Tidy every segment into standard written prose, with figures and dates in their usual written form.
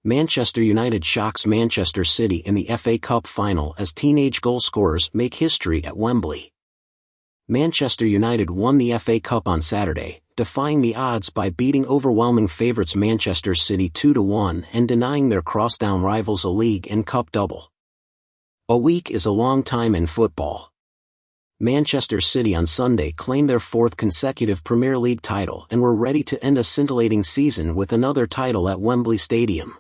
Manchester United shocks Manchester City in the FA Cup final as teenage goalscorers make history at Wembley. Manchester United won the FA Cup on Saturday, defying the odds by beating overwhelming favourites Manchester City 2-1 and denying their crosstown rivals a league and cup double. A week is a long time in football. Manchester City on Sunday claimed their fourth consecutive Premier League title and were ready to end a scintillating season with another title at Wembley Stadium.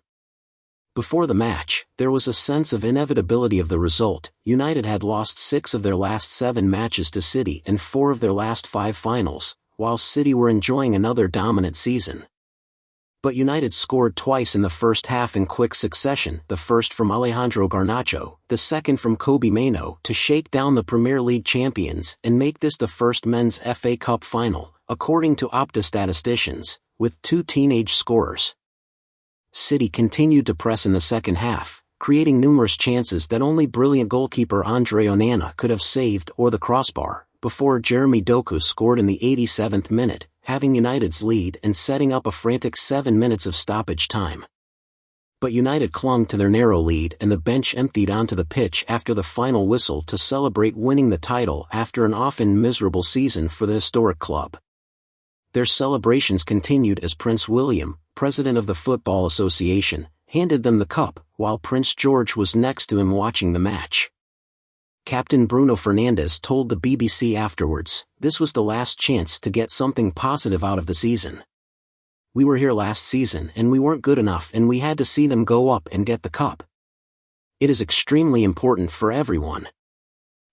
Before the match, there was a sense of inevitability of the result. United had lost 6 of their last 7 matches to City and 4 of their last 5 finals, while City were enjoying another dominant season. But United scored twice in the first half in quick succession, the first from Alejandro Garnacho, the second from Kobbie Mainoo, to shake down the Premier League champions and make this the first men's FA Cup final, according to Opta statisticians, with 2 teenage scorers. City continued to press in the second half, creating numerous chances that only brilliant goalkeeper Andre Onana could have saved or the crossbar, before Jeremy Doku scored in the 87th minute, having United's lead and setting up a frantic 7 minutes of stoppage time. But United clung to their narrow lead and the bench emptied onto the pitch after the final whistle to celebrate winning the title after an often miserable season for the historic club. Their celebrations continued as Prince William, president of the Football Association, handed them the cup, while Prince George was next to him watching the match. Captain Bruno Fernandes told the BBC afterwards, "This was the last chance to get something positive out of the season. We were here last season and we weren't good enough and we had to see them go up and get the cup. It is extremely important for everyone.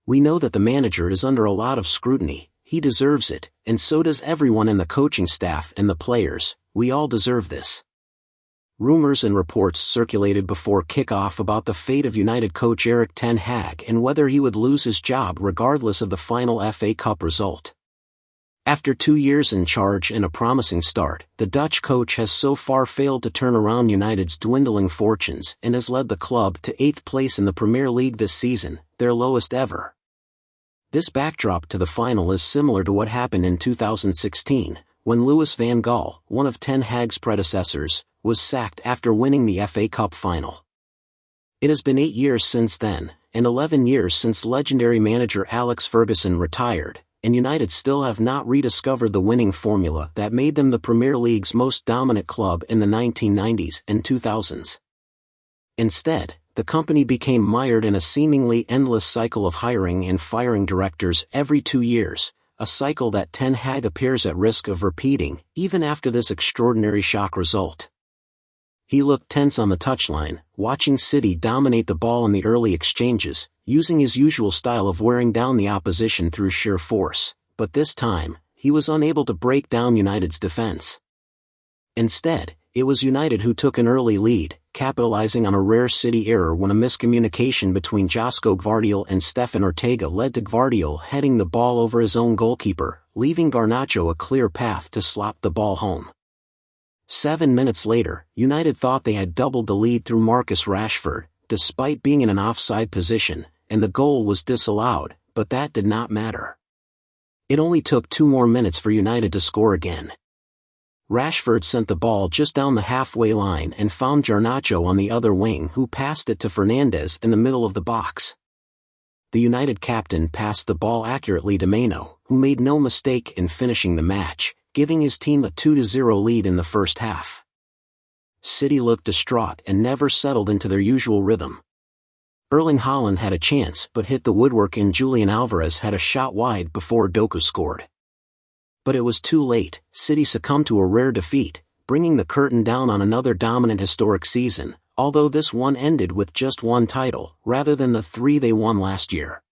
We know that the manager is under a lot of scrutiny, he deserves it, and so does everyone in the coaching staff and the players, we all deserve this." Rumors and reports circulated before kick-off about the fate of United coach Erik ten Hag and whether he would lose his job regardless of the final FA Cup result. After 2 years in charge and a promising start, the Dutch coach has so far failed to turn around United's dwindling fortunes and has led the club to 8th place in the Premier League this season, their lowest ever. This backdrop to the final is similar to what happened in 2016, when Louis van Gaal, one of ten Hag's predecessors, was sacked after winning the FA Cup final. It has been 8 years since then, and 11 years since legendary manager Alex Ferguson retired, and United still have not rediscovered the winning formula that made them the Premier League's most dominant club in the 1990s and 2000s. Instead, the company became mired in a seemingly endless cycle of hiring and firing directors every 2 years, a cycle that Ten Hag appears at risk of repeating, even after this extraordinary shock result. He looked tense on the touchline, watching City dominate the ball in the early exchanges, using his usual style of wearing down the opposition through sheer force, but this time, he was unable to break down United's defense. Instead, it was United who took an early lead, capitalizing on a rare City error when a miscommunication between Josko Gvardiol and Stefan Ortega led to Gvardiol heading the ball over his own goalkeeper, leaving Garnacho a clear path to slot the ball home. 7 minutes later, United thought they had doubled the lead through Marcus Rashford, despite being in an offside position, and the goal was disallowed, but that did not matter. It only took 2 more minutes for United to score again. Rashford sent the ball just down the halfway line and found Garnacho on the other wing, who passed it to Fernandes in the middle of the box. The United captain passed the ball accurately to Mainoo, who made no mistake in finishing the match, giving his team a 2-0 lead in the first half. City looked distraught and never settled into their usual rhythm. Erling Haaland had a chance but hit the woodwork and Julian Alvarez had a shot wide before Doku scored. But it was too late. City succumbed to a rare defeat, bringing the curtain down on another dominant historic season, although this one ended with just 1 title, rather than the 3 they won last year.